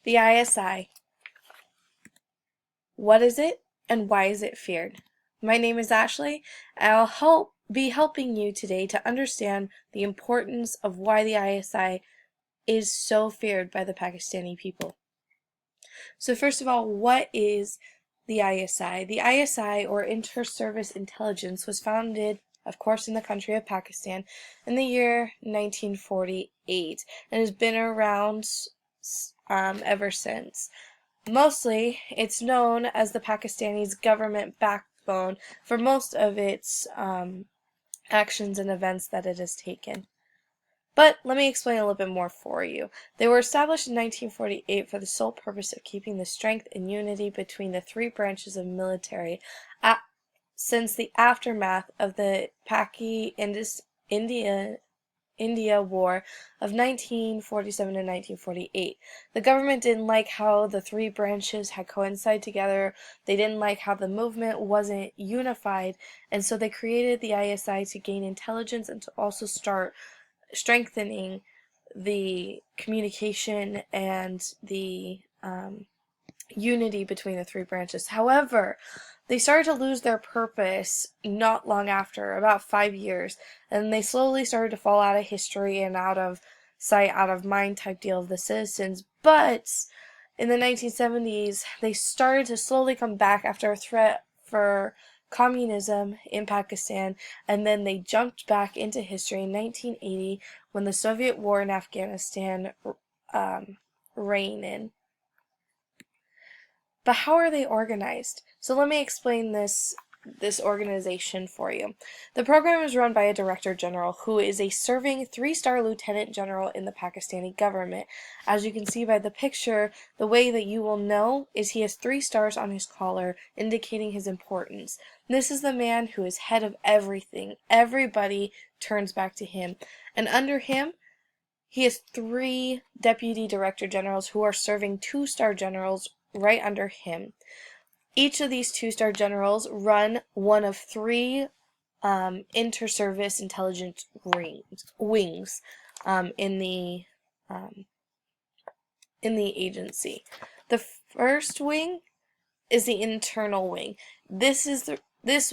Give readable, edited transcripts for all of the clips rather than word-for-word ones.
The ISI. What is it and why is it feared? My name is Ashley, and I'll be helping you today to understand the importance of why the ISI is so feared by the Pakistani people. So first of all, what is the ISI? The ISI, or Inter-Service Intelligence, was founded, of course, in the country of Pakistan in the year 1948 and has been around ever since. Mostly, it's known as the Pakistani's government backbone for most of its actions and events that it has taken. But let me explain a little bit more for you. They were established in 1948 for the sole purpose of keeping the strength and unity between the three branches of military since the aftermath of the India War of 1947 and 1948. The government didn't like how the three branches had coincided together. They didn't like how the movement wasn't unified, and so they created the ISI to gain intelligence and to also start strengthening the communication and the unity between the three branches. However, they started to lose their purpose not long after, about 5 years, and they slowly started to fall out of history and out of sight, out of mind type deal of the citizens. But in the 1970s, they started to slowly come back after a threat for communism in Pakistan, and then they jumped back into history in 1980 when the Soviet war in Afghanistan reigned in. But how are they organized? So let me explain this organization for you. The program is run by a Director General who is a serving 3-star Lieutenant General in the Pakistani government. As you can see by the picture, the way that you will know is he has 3 stars on his collar, indicating his importance. This is the man who is head of everything. Everybody turns back to him. And under him, he has 3 Deputy Director Generals who are serving 2-star generals right under him. Each of these 2-star generals run one of 3 inter-service intelligence wings in the agency. The first wing is the internal wing. This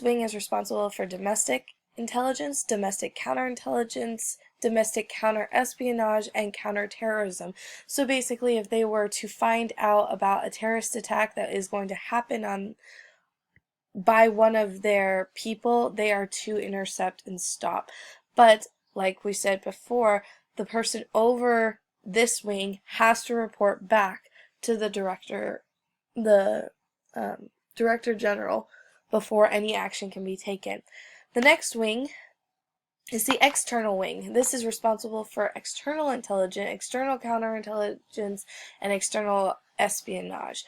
wing is responsible for domestic intelligence, domestic counterintelligence, domestic counter-espionage, and counter-terrorism. So basically, if they were to find out about a terrorist attack that is going to happen by one of their people, they are to intercept and stop. But, like we said before, the person over this wing has to report back to the Director General before any action can be taken. The next wing is the external wing. This is responsible for external intelligence, external counterintelligence, and external espionage.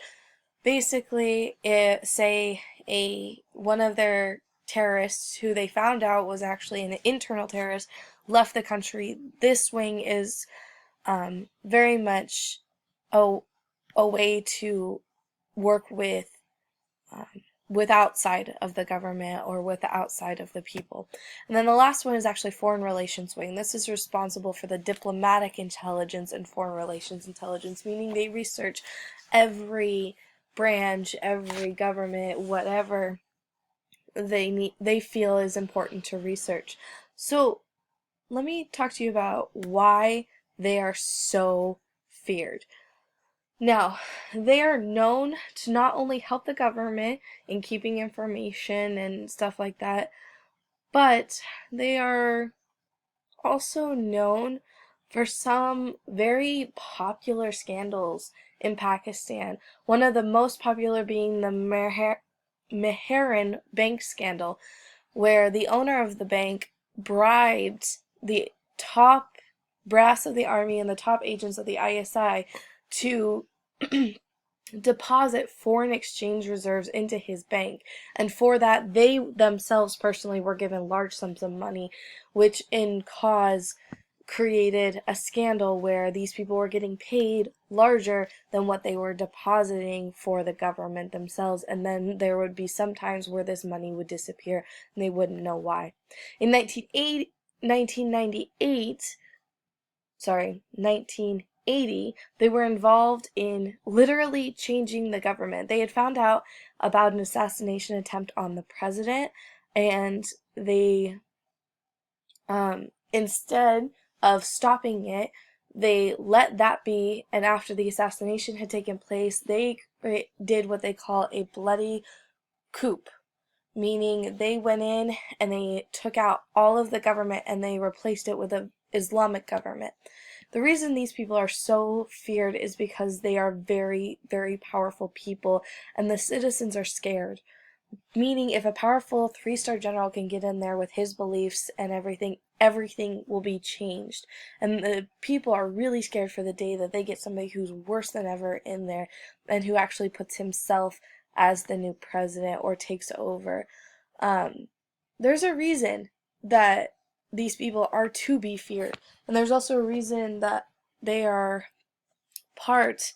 Basically, say one of their terrorists who they found out was actually an internal terrorist left the country. This wing is very much a way to work with outside of the government or with outside of the people. And then the last one is actually Foreign Relations Wing. This is responsible for the diplomatic intelligence and foreign relations intelligence, meaning they research every branch, every government, whatever they feel is important to research. So let me talk to you about why they are so feared. Now, they are known to not only help the government in keeping information and stuff like that, but they are also known for some very popular scandals in Pakistan. One of the most popular being the Meheran bank scandal, where the owner of the bank bribed the top brass of the army and the top agents of the ISI to deposit foreign exchange reserves into his bank, and for that they themselves personally were given large sums of money, which in cause created a scandal where these people were getting paid larger than what they were depositing for the government themselves, and then there would be some times where this money would disappear and they wouldn't know why. In 1998 1980, they were involved in literally changing the government. They had found out about an assassination attempt on the president, and they, instead of stopping it, they let that be, and after the assassination had taken place, they did what they call a bloody coup, meaning they went in and they took out all of the government and they replaced it with an Islamic government. The reason these people are so feared is because they are very, very powerful people, and the citizens are scared. Meaning, if a powerful 3-star general can get in there with his beliefs and everything will be changed. And the people are really scared for the day that they get somebody who's worse than ever in there and who actually puts himself as the new president or takes over. There's a reason that these people are to be feared. And there's also a reason that they are part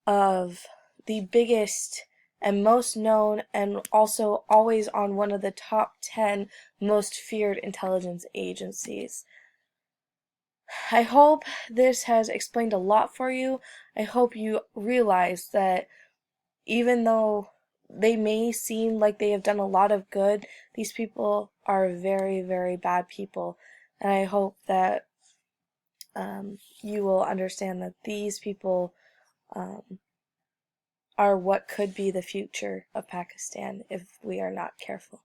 of the biggest and most known, and also always on one of the top 10 most feared intelligence agencies. I hope this has explained a lot for you. I hope you realize that even though they may seem like they have done a lot of good, these people are very, very bad people. And I hope that you will understand that these people are what could be the future of Pakistan if we are not careful.